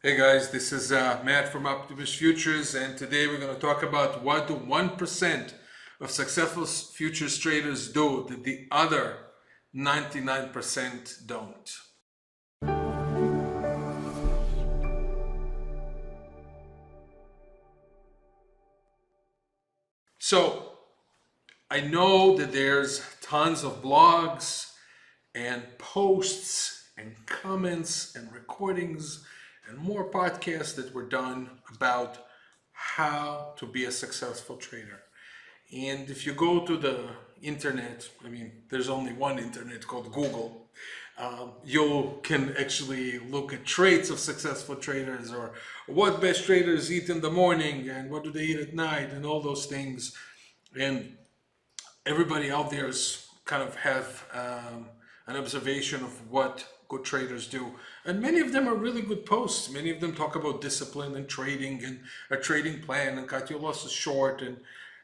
Hey guys, this is Matt from Optimus Futures, and today we're going to talk about what the 1% of successful futures traders do that the other 99% don't. So, I know that there's tons of blogs and posts and comments and recordings and more podcasts that were done about how to be a successful trader. And if you go to the internet, there's only one internet called Google. You can actually look at traits of successful traders or what best traders eat in the morning and what do they eat at night and all those things. And everybody out there is kind of have an observation of what good traders do. And many of them are really good posts. Many of them talk about discipline and trading and a trading plan and cut your losses short and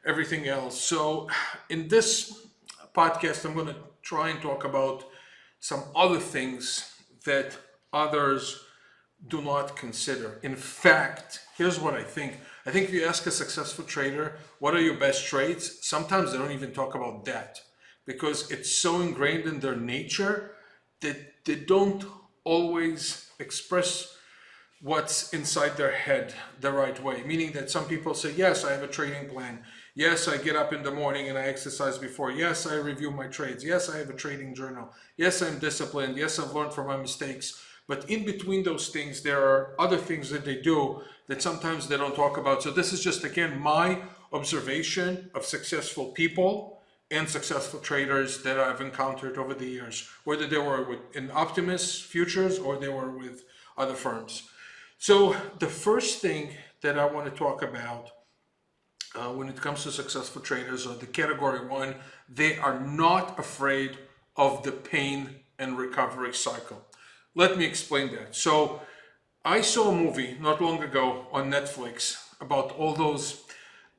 everything else. So in this podcast, I'm going to try and talk about some other things that others do not consider. In fact, here's what I think. I think if you ask a successful trader, what are your best traits? Sometimes they don't even talk about that because it's so ingrained in their nature that they don't always express what's inside their head the right way. Meaning that some people say, yes, I have a trading plan. Yes, I get up in the morning and I exercise before. Yes, I review my trades. Yes, I have a trading journal. Yes, I'm disciplined. Yes, I've learned from my mistakes. But in between those things, there are other things that they do that sometimes they don't talk about. So this is just, again, my observation of successful people and successful traders that I've encountered over the years, whether they were in Optimus Futures or they were with other firms. So the first thing that I want to talk about when it comes to successful traders, or the category one, they are not afraid of the pain and recovery cycle. Let me explain that. So I saw a movie not long ago on Netflix about all those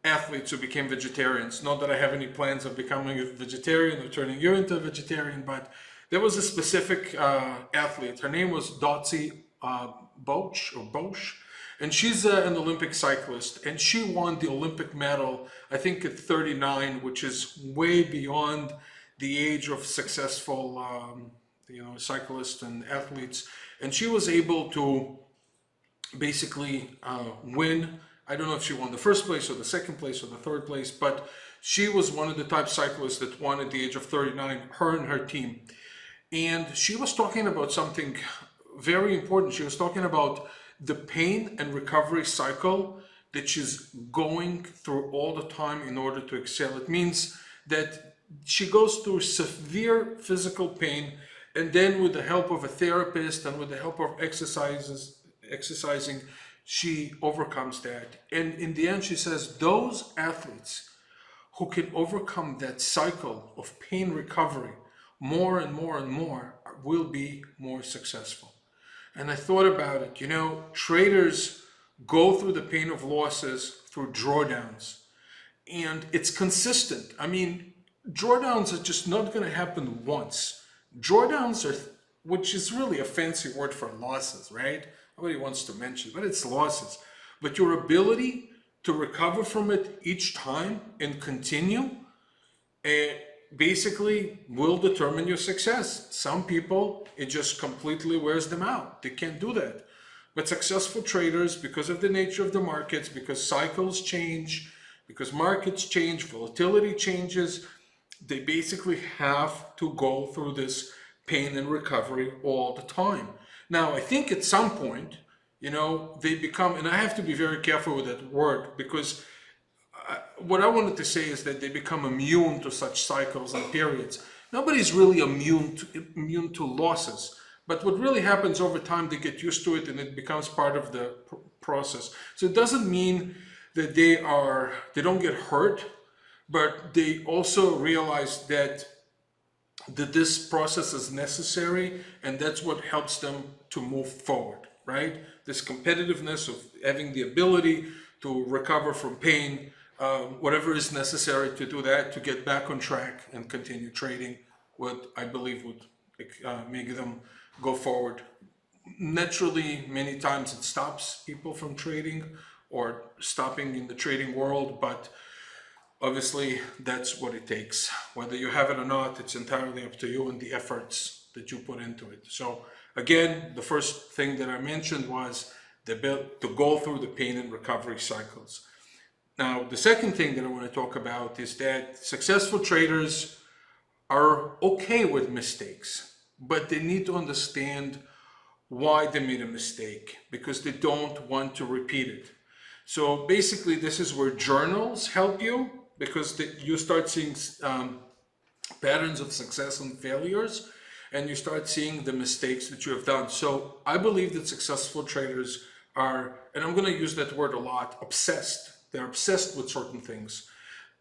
athletes who became vegetarians. Not that I have any plans of becoming a vegetarian or turning you into a vegetarian, but there was a specific athlete. Her name was Dotsie Bosch, and she's an Olympic cyclist, and she won the Olympic medal, I think at 39, which is way beyond the age of successful, cyclists and athletes. And she was able to basically win. I don't know if she won the first place or the second place or the third place, but she was one of the type cyclists that won at the age of 39, her and her team. And she was talking about something very important. She was talking about the pain and recovery cycle that she's going through all the time in order to excel. It means that she goes through severe physical pain, and then with the help of a therapist and with the help of exercising, she overcomes that. And in the end, she says those athletes who can overcome that cycle of pain recovery more and more and more will be more successful. And I thought about it, traders go through the pain of losses through drawdowns. And it's consistent. Drawdowns are just not going to happen once. Drawdowns are, which is really a fancy word for losses, right? Nobody wants to mention, but it's losses. But your ability to recover from it each time and continue, basically will determine your success. Some people, it just completely wears them out. They can't do that. But successful traders, because of the nature of the markets, because cycles change, because markets change, volatility changes, they basically have to go through this pain and recovery all the time. Now, I think at some point, they become, and I have to be very careful with that word, because what I wanted to say is that they become immune to such cycles and periods. Nobody's really immune to losses, but what really happens over time, they get used to it and it becomes part of the process. So it doesn't mean that they don't get hurt, but they also realize that this process is necessary, and that's what helps them to move forward, right? This competitiveness of having the ability to recover from pain, whatever is necessary to do that, to get back on track and continue trading, what I believe would make them go forward naturally, many times it stops people from trading or stopping in the trading world, but obviously that's what it takes. Whether you have it or not, it's entirely up to you and the efforts that you put into it. So again, the first thing that I mentioned was to go through the pain and recovery cycles. Now, the second thing that I want to talk about is that successful traders are okay with mistakes, but they need to understand why they made a mistake because they don't want to repeat it. So basically, this is where journals help you because you start seeing patterns of success and failures, and you start seeing the mistakes that you have done. So I believe that successful traders are, and I'm going to use that word a lot, obsessed. They're obsessed with certain things.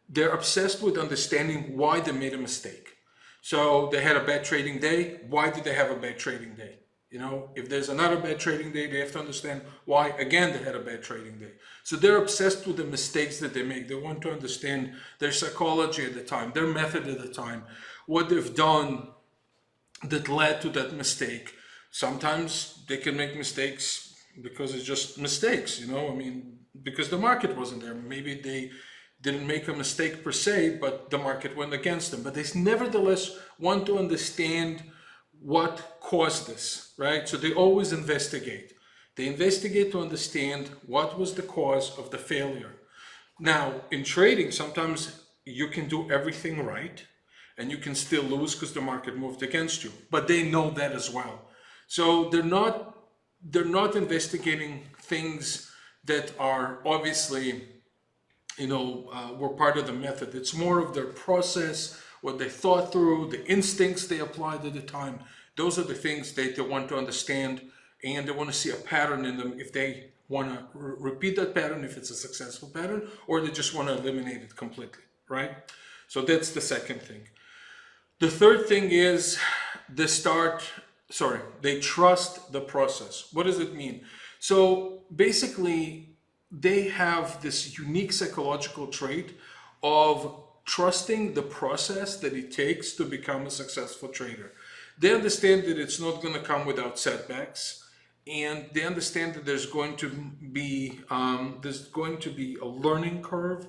They're obsessed with understanding why they made a mistake. So they had a bad trading day. Why did they have a bad trading day? You know, if there's another bad trading day, they have to understand why, again, they had a bad trading day. So they're obsessed with the mistakes that they make. They want to understand their psychology at the time, their method at the time, what they've done that led to that mistake. Sometimes they can make mistakes because it's just mistakes, you know, I mean, because the market wasn't there. Maybe they didn't make a mistake per se, but the market went against them. But they nevertheless want to understand what caused this, right? So they always investigate. They investigate to understand what was the cause of the failure. Now, in trading, sometimes you can do everything right and you can still lose because the market moved against you, but they know that as well. So they're not investigating things that are obviously, you know, were part of the method. It's more of their process, what they thought through, the instincts they applied at the time. Those are the things that they want to understand, and they want to see a pattern in them if they want to repeat that pattern, if it's a successful pattern, or they just want to eliminate it completely, right? So that's the second thing. The third thing is they trust the process. What does it mean? So basically, they have this unique psychological trait of trusting the process that it takes to become a successful trader. They understand that it's not going to come without setbacks, and they understand that there's going to be a learning curve,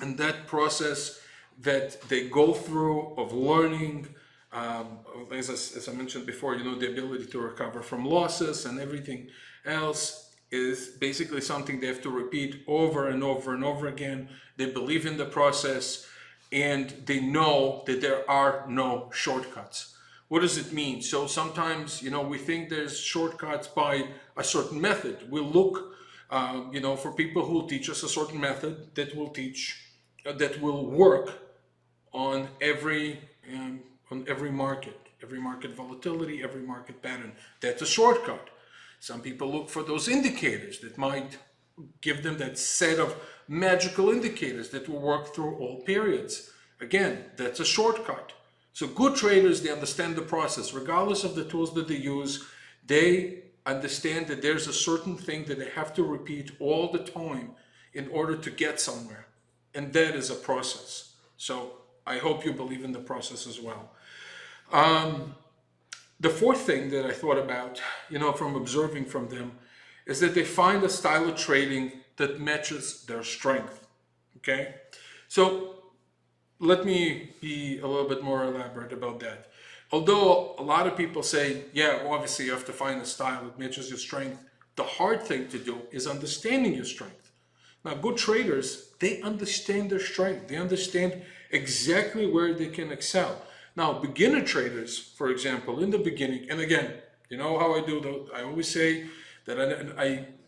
and that process that they go through of learning, as I mentioned before, you know, the ability to recover from losses and everything else is basically something they have to repeat over and over and over again. They believe in the process, and they know that there are no shortcuts. What does it mean? So sometimes, you know, we think there's shortcuts by a certain method. We look, you know, for people who teach us a certain method that will work on every market volatility, every market pattern. That's a shortcut. Some people look for those indicators that might give them that set of magical indicators that will work through all periods. Again, that's a shortcut. So good traders, they understand the process. Regardless of the tools that they use, they understand that there's a certain thing that they have to repeat all the time in order to get somewhere. And that is a process. So I hope you believe in the process as well. The fourth thing that I thought about, you know, from observing from them, is that they find a style of trading that matches their strength. Okay? So let me be a little bit more elaborate about that. Although a lot of people say, yeah, obviously you have to find a style that matches your strength, the hard thing to do is understanding your strength. Now, good traders, they understand their strength. They understand exactly where they can excel. Now, beginner traders, for example, in the beginning, and again, you know how I do though, I always say that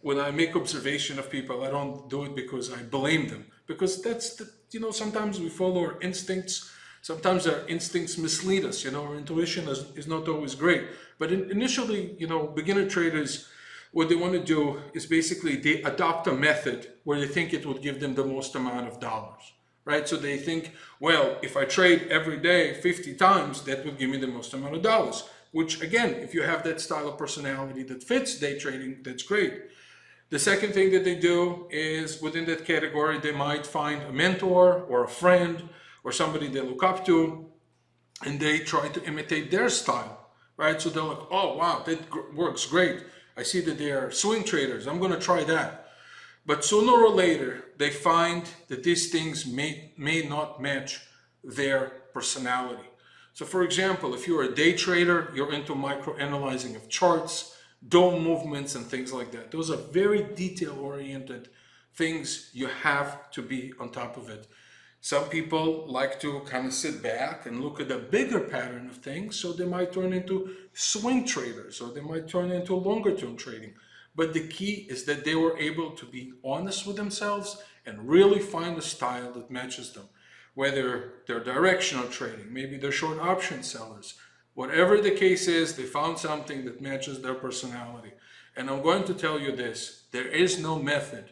when I make observation of people, I don't do it because I blame them. Because that's you know, sometimes we follow our instincts. Sometimes our instincts mislead us. You know, our intuition is not always great. But initially, you know, beginner traders, what they want to do is basically they adopt a method where they think it would give them the most amount of dollars, right? So they think, well, if I trade every day 50 times, that would give me the most amount of dollars, which again, if you have that style of personality that fits day trading, that's great. The second thing that they do is within that category, they might find a mentor or a friend or somebody they look up to, and they try to imitate their style. right? So they're like, oh wow, that works great. I see that they are swing traders. I'm going to try that. But sooner or later, they find that these things may not match their personality. So for example, if you're a day trader, you're into micro-analyzing of charts, dome movements, and things like that. Those are very detail-oriented things. You have to be on top of it. Some people like to kind of sit back and look at the bigger pattern of things, so they might turn into swing traders, or they might turn into longer term trading. But the key is that they were able to be honest with themselves and really find a style that matches them. Whether they're directional trading, maybe they're short option sellers, whatever the case is, they found something that matches their personality. And I'm going to tell you this, there is no method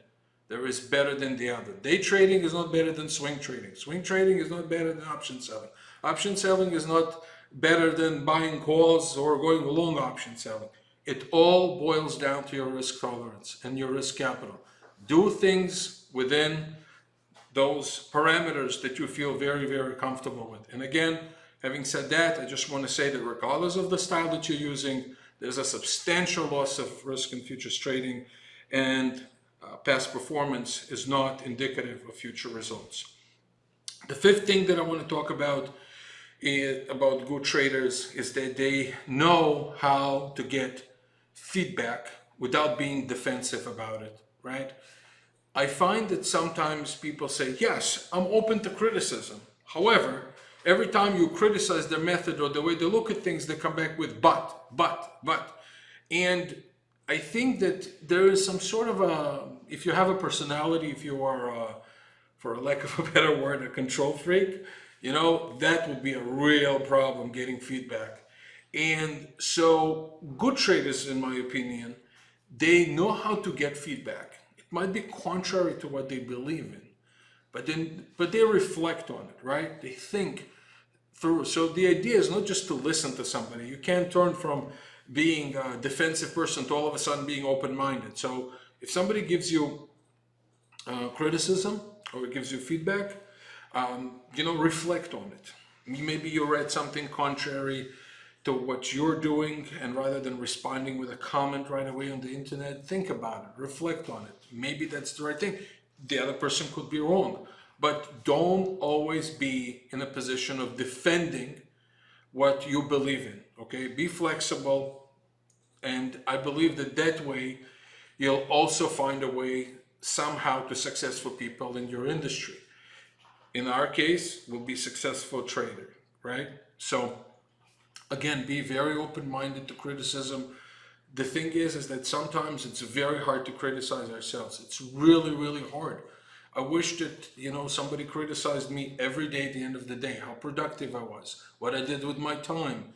there is better than the other. Day trading is not better than swing trading. Swing trading is not better than option selling. Option selling is not better than buying calls or going long option selling. It all boils down to your risk tolerance and your risk capital. Do things within those parameters that you feel very, very comfortable with. And again, having said that, I just want to say that regardless of the style that you're using, there's a substantial loss of risk in futures trading, and past performance is not indicative of future results. The fifth thing that I want to talk about good traders is that they know how to get feedback without being defensive about it, right? I find that sometimes people say, yes, I'm open to criticism. However, every time you criticize their method or the way they look at things, they come back with but. And I think that there is some sort of if you have a personality, if you are, for a lack of a better word, a control freak, that would be a real problem getting feedback. And so good traders, in my opinion, they know how to get feedback. It might be contrary to what they believe in, but they reflect on it, right? They think through. So the idea is not just to listen to somebody. You can't turn from being a defensive person to all of a sudden being open-minded. So if somebody gives you criticism or gives you feedback, reflect on it. Maybe you read something contrary to what you're doing, and rather than responding with a comment right away on the internet, think about it, reflect on it. Maybe that's the right thing. The other person could be wrong, but don't always be in a position of defending what you believe in, okay? Be flexible, and I believe that way you'll also find a way somehow to successful people in your industry. In our case, we'll be successful trader, right? So again, be very open-minded to criticism. The thing is that sometimes it's very hard to criticize ourselves. It's really, really hard. I wish that, somebody criticized me every day at the end of the day, how productive I was, what I did with my time,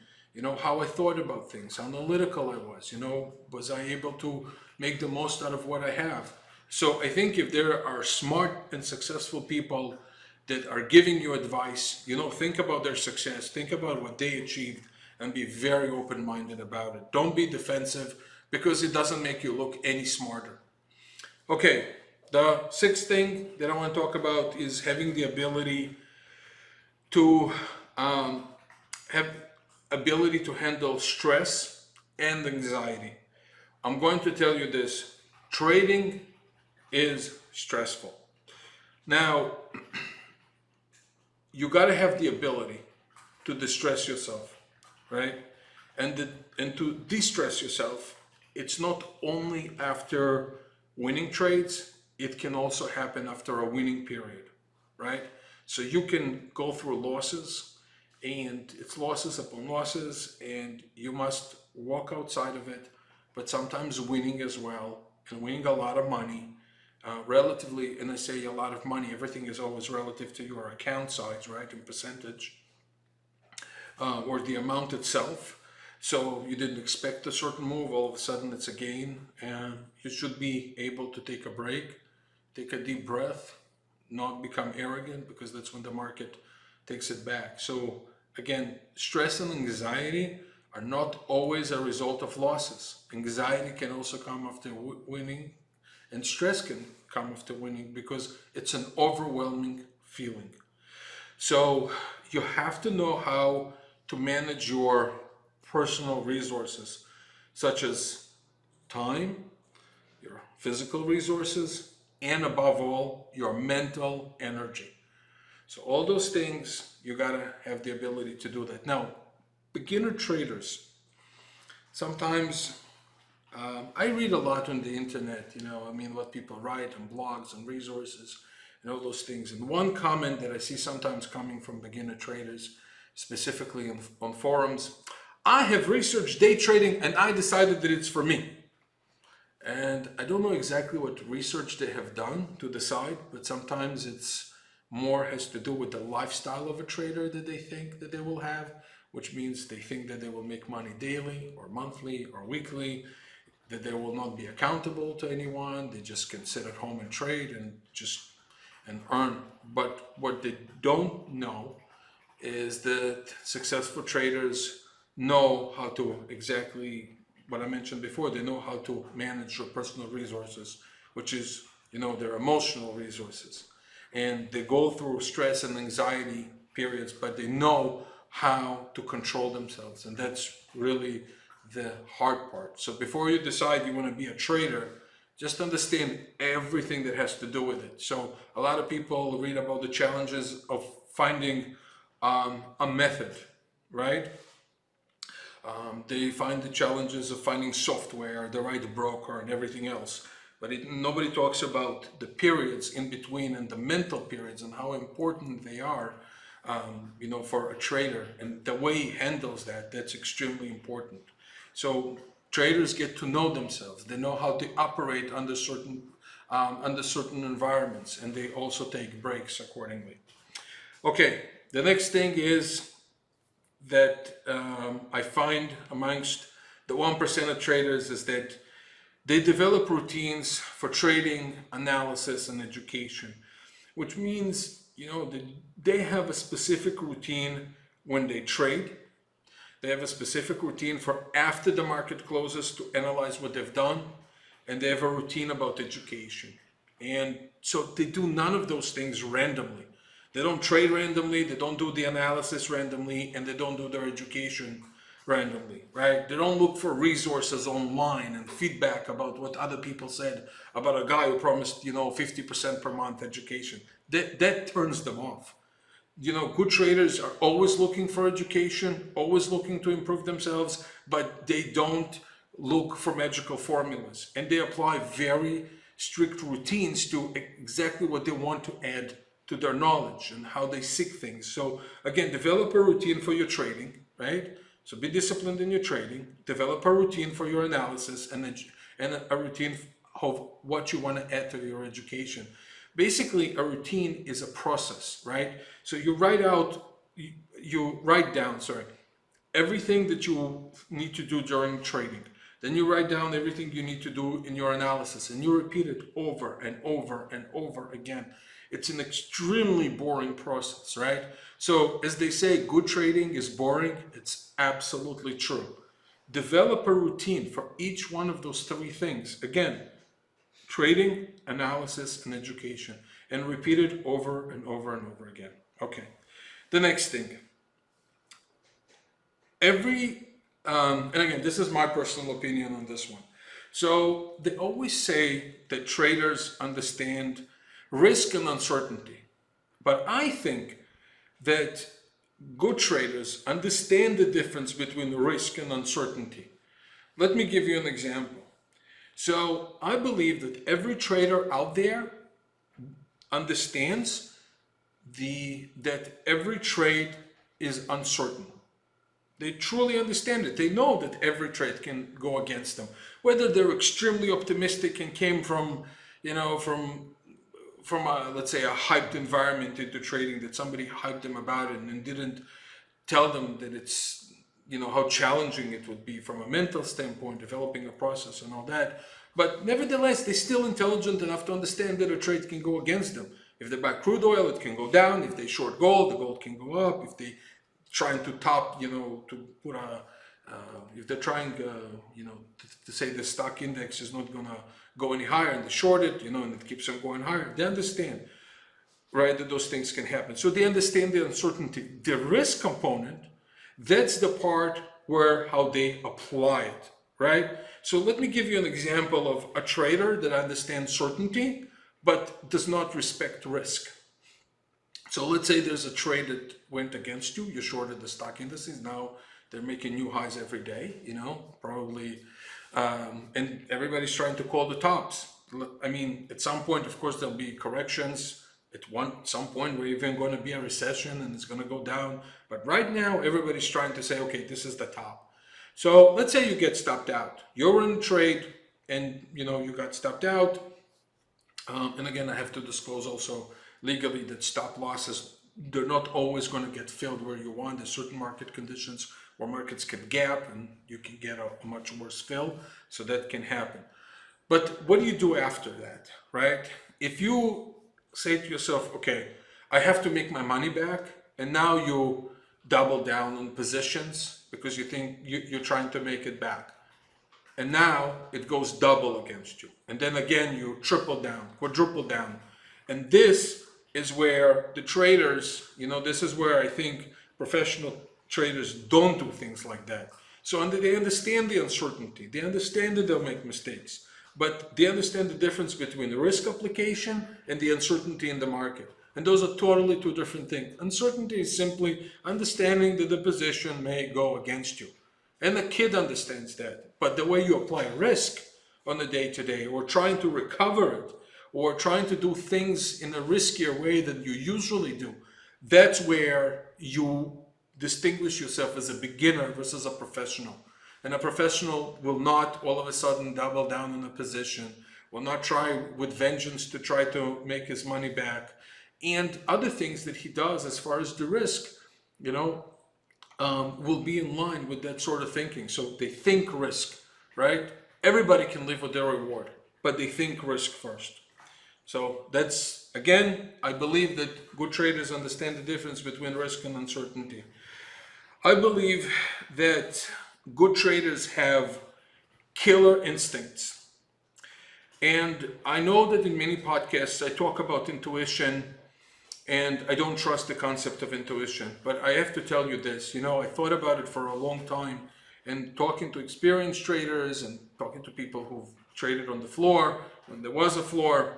how I thought about things, how analytical I was I able to make the most out of what I have? So I think if there are smart and successful people that are giving you advice, think about their success, think about what they achieved, and be very open-minded about it. Don't be defensive, because it doesn't make you look any smarter. Okay, the sixth thing that I want to talk about is having the ability to handle stress and anxiety. I'm going to tell you this, trading is stressful. Now, you got to have the ability to distress yourself, right? And to de-stress yourself, it's not only after winning trades, it can also happen after a winning period, right? So you can go through losses, and it's losses upon losses, and you must walk outside of it, but sometimes winning as well, and winning a lot of money, relatively, and I say a lot of money, everything is always relative to your account size, right, in percentage, or the amount itself. So you didn't expect a certain move, all of a sudden it's a gain, and you should be able to take a break, take a deep breath, not become arrogant, because that's when the market takes it back. So again, stress and anxiety are not always a result of losses. Anxiety can also come after winning, and stress can come after winning, because it's an overwhelming feeling. So you have to know how to manage your personal resources, such as time, your physical resources, and above all, your mental energy. So all those things, you gotta have the ability to do that. Now, beginner traders, sometimes I read a lot on the internet, what people write on blogs and resources and all those things. And one comment that I see sometimes coming from beginner traders, specifically on forums, I have researched day trading and I decided that it's for me. And I don't know exactly what research they have done to decide, but sometimes it's more has to do with the lifestyle of a trader that they think that they will have, which means they think that they will make money daily or monthly or weekly, that they will not be accountable to anyone. They just can sit at home and trade and earn. But what they don't know is that successful traders know how to exactly what I mentioned before. They know how to manage your personal resources, which is, their emotional resources. And they go through stress and anxiety periods, but they know how to control themselves. And that's really the hard part. So before you decide you want to be a trader, just understand everything that has to do with it. So a lot of people read about the challenges of finding a method, right? They find the challenges of finding software, the right broker, and everything else. But nobody talks about the periods in between and the mental periods and how important they are, for a trader. And the way he handles that, that's extremely important. So traders get to know themselves. They know how to operate under certain environments, and they also take breaks accordingly. Okay, the next thing is that I find amongst the 1% of traders is that they develop routines for trading, analysis, and education, which means, that they have a specific routine when they trade. They have a specific routine for after the market closes to analyze what they've done, and they have a routine about education. And so they do none of those things randomly. They don't trade randomly, they don't do the analysis randomly, and they don't do their education randomly, right? They don't look for resources online and feedback about what other people said about a guy who promised, 50% per month education. That turns them off. Good traders are always looking for education, always looking to improve themselves, but they don't look for magical formulas. And they apply very strict routines to exactly what they want to add to their knowledge and how they seek things. So again, develop a routine for your trading, right? So be disciplined in your trading, develop a routine for your analysis, and a routine of what you want to add to your education. Basically, a routine is a process, right? So you write down everything that you need to do during trading. Then you write down everything you need to do in your analysis, and you repeat it over and over and over again. It's an extremely boring process, right? So as they say, good trading is boring. It's absolutely true. Develop a routine for each one of those three things. Again, trading, analysis, and education. And repeat it over and over and over again. Okay. The next thing. And again, this is my personal opinion on this one. So they always say that traders understand risk and uncertainty. But I think that good traders understand the difference between risk and uncertainty. Let me give you an example. So I believe that every trader out there understands that every trade is uncertain. They truly understand it. They know that every trade can go against them. Whether they're extremely optimistic and came from let's say a hyped environment into trading, that somebody hyped them about it and didn't tell them that it's, how challenging it would be from a mental standpoint, developing a process and all that. But nevertheless, they're still intelligent enough to understand that a trade can go against them. If they buy crude oil, it can go down. If they short gold, the gold can go up. If they trying to top, to put if they're trying, to say the stock index is not gonna go any higher and they short it, and it keeps on going higher. They understand, right, that those things can happen. So they understand the uncertainty. The risk component, that's the part where how they apply it, right? So let me give you an example of a trader that understands certainty but does not respect risk. So let's say there's a trade that went against you. You shorted the stock indices. Now they're making new highs every day, probably, and everybody's trying to call the tops. I mean, at some point, of course, there'll be corrections. At some point, we're even going to be a recession and it's going to go down. But right now, everybody's trying to say, okay, this is the top. So let's say you get stopped out. You're in a trade and, you got stopped out. And again, I have to disclose also legally that stop losses, they're not always going to get filled where you want. There's certain market conditions where markets can gap and you can get a much worse fill. So that can happen. But what do you do after that, right? If you say to yourself, okay, I have to make my money back, and now you double down on positions because you think you're trying to make it back. And now it goes double against you. And then again, you triple down, quadruple down. And this is where the traders, this is where I think professional traders don't do things like that. So they understand the uncertainty. They understand that they'll make mistakes. But they understand the difference between the risk application and the uncertainty in the market. And those are totally two different things. Uncertainty is simply understanding that the position may go against you. And a kid understands that. But the way you apply risk on a day-to-day, or trying to recover it, or trying to do things in a riskier way than you usually do, that's where you distinguish yourself as a beginner versus a professional. And a professional will not all of a sudden double down on a position, will not try with vengeance to try to make his money back. And other things that he does as far as the risk, will be in line with that sort of thinking. So they think risk, right? Everybody can live with their reward, but they think risk first. So that's, again, I believe that good traders understand the difference between risk and uncertainty. I believe that good traders have killer instincts. And I know that in many podcasts I talk about intuition, and I don't trust the concept of intuition. But I have to tell you this, I thought about it for a long time, and talking to experienced traders and talking to people who've traded on the floor, when there was a floor.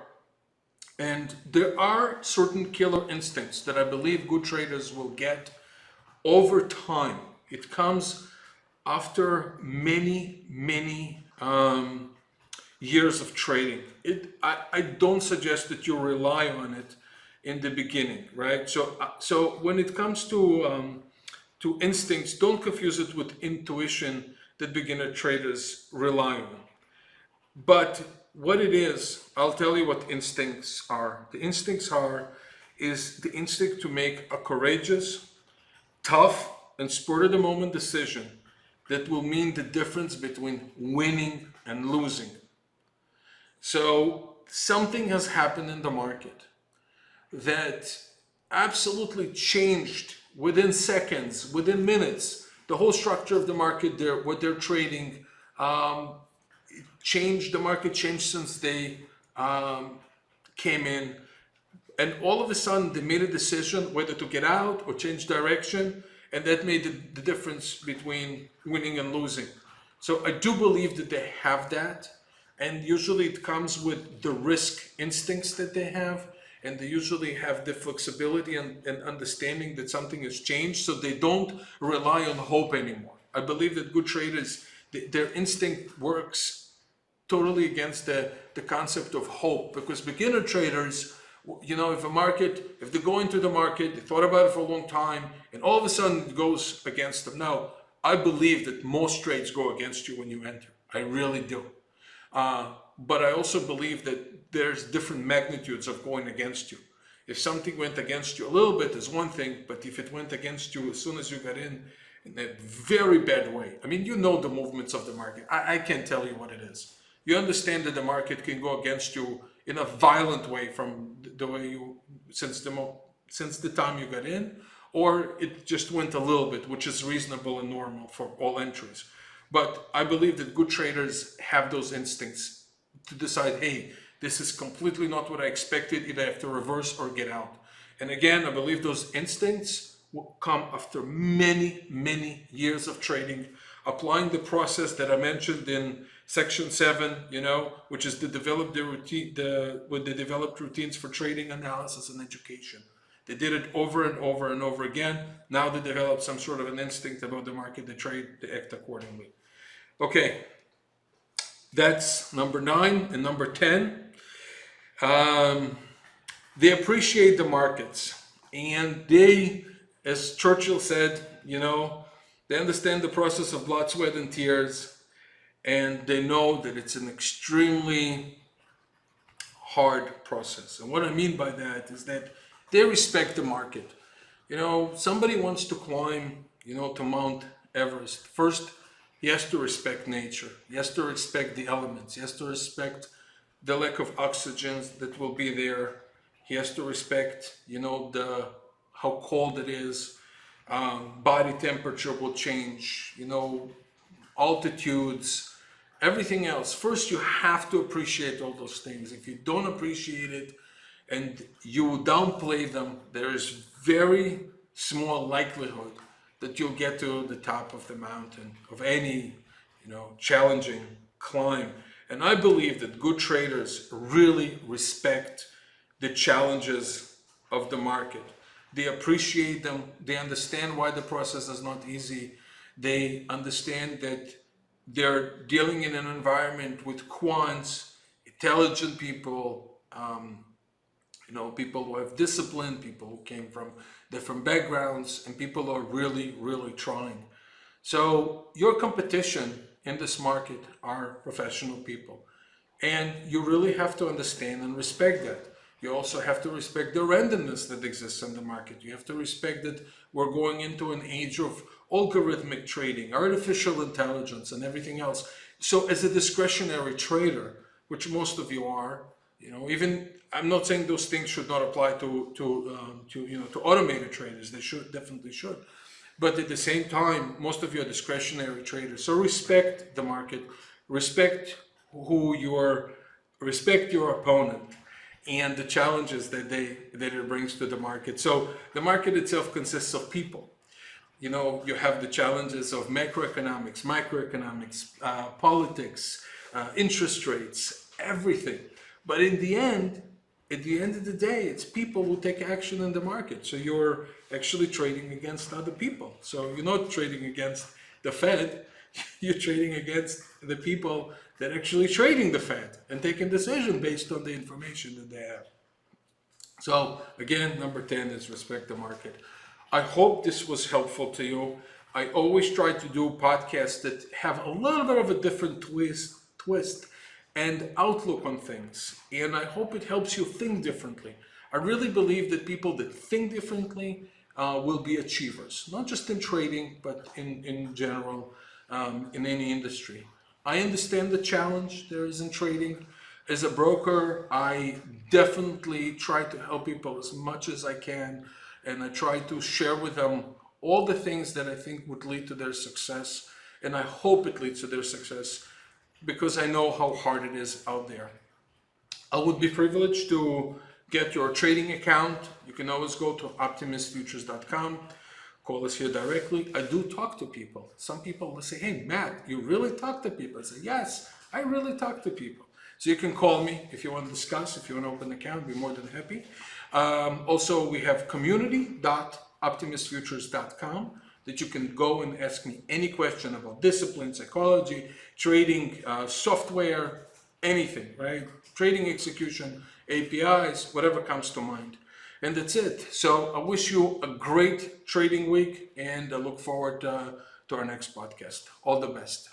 And there are certain killer instincts that I believe good traders will get over time. It comes after many, many years of trading. I don't suggest that you rely on it in the beginning, right? So when it comes to instincts, don't confuse it with intuition that beginner traders rely on. But what it is, I'll tell you what instincts are. The instincts is the instinct to make a courageous, tough, and spur-of-the-moment decision that will mean the difference between winning and losing. So something has happened in the market that absolutely changed within seconds, within minutes, the whole structure of the market, what they're trading, changed, the market changed since they came in. And all of a sudden they made a decision whether to get out or change direction. And that made the difference between winning and losing. So I do believe that they have that. And usually it comes with the risk instincts that they have. And they usually have the flexibility and understanding that something has changed, so they don't rely on hope anymore. I believe that good traders, their instinct works totally against the concept of hope, because beginner traders, if they go into the market, they thought about it for a long time, and all of a sudden it goes against them. Now, I believe that most trades go against you when you enter. I really do. But I also believe that there's different magnitudes of going against you. If something went against you a little bit is one thing, but if it went against you as soon as you got in a very bad way, I mean, the movements of the market. I can't tell you what it is. You understand that the market can go against you in a violent way from the way since the time you got in, or it just went a little bit, which is reasonable and normal for all entries. But I believe that good traders have those instincts to decide, hey, this is completely not what I expected. Either I have to reverse or get out. And again, I believe those instincts will come after many, many years of trading, applying the process that I mentioned in section 7, which is to develop the developed routines for trading, analysis, and education. They did it over and over and over again. Now they develop some sort of an instinct about the market. They trade, they act accordingly. Okay, that's number 9. And number 10, they appreciate the markets. And they, as Churchill said, they understand the process of blood, sweat, and tears. And they know that it's an extremely hard process. And what I mean by that is that they respect the market. Somebody wants to climb, to Mount Everest. First, he has to respect nature. He has to respect the elements. He has to respect the lack of oxygen that will be there. He has to respect, how cold it is. Body temperature will change, altitudes, everything else. First, you have to appreciate all those things. If you don't appreciate it and you downplay them, there is very small likelihood that you'll get to the top of the mountain of any, challenging climb. And I believe that good traders really respect the challenges of the market. They appreciate them. They understand why the process is not easy. They understand that they're dealing in an environment with quants, intelligent people, people who have discipline, people who came from different backgrounds, and people who are really, really trying. So your competition in this market are professional people. And you really have to understand and respect that. You also have to respect the randomness that exists in the market. You have to respect that we're going into an age of algorithmic trading, artificial intelligence, and everything else. So as a discretionary trader, which most of you are, even I'm not saying those things should not apply to automated traders. They definitely should. But at the same time, most of you are discretionary traders. So respect the market, respect your opponent, and the challenges that it brings to the market. So the market itself consists of people. You have the challenges of macroeconomics, microeconomics, politics, interest rates, everything. But at the end of the day, it's people who take action in the market. So you're actually trading against other people. So you're not trading against the Fed, you're trading against the people that are actually trading the Fed and taking decisions based on the information that they have. So again, number 10 is respect the market. I hope this was helpful to you. I always try to do podcasts that have a little bit of a different twist and outlook on things. And I hope it helps you think differently. I really believe that people that think differently will be achievers, not just in trading, but in general, in any industry. I understand the challenge there is in trading. As a broker, I definitely try to help people as much as I can, and I try to share with them all the things that I think would lead to their success, and I hope it leads to their success because I know how hard it is out there. I would be privileged to get your trading account. You can always go to optimusfutures.com, call us here directly. I do talk to people. Some people will say, hey, Matt, you really talk to people? I say, yes, I really talk to people. So you can call me if you want to discuss, if you want to open an account, I'd be more than happy. Also, we have community.optimusfutures.com that you can go and ask me any question about discipline, psychology, trading, software, anything, right? Trading execution, APIs, whatever comes to mind. And that's it. So I wish you a great trading week, and I look forward to our next podcast. All the best.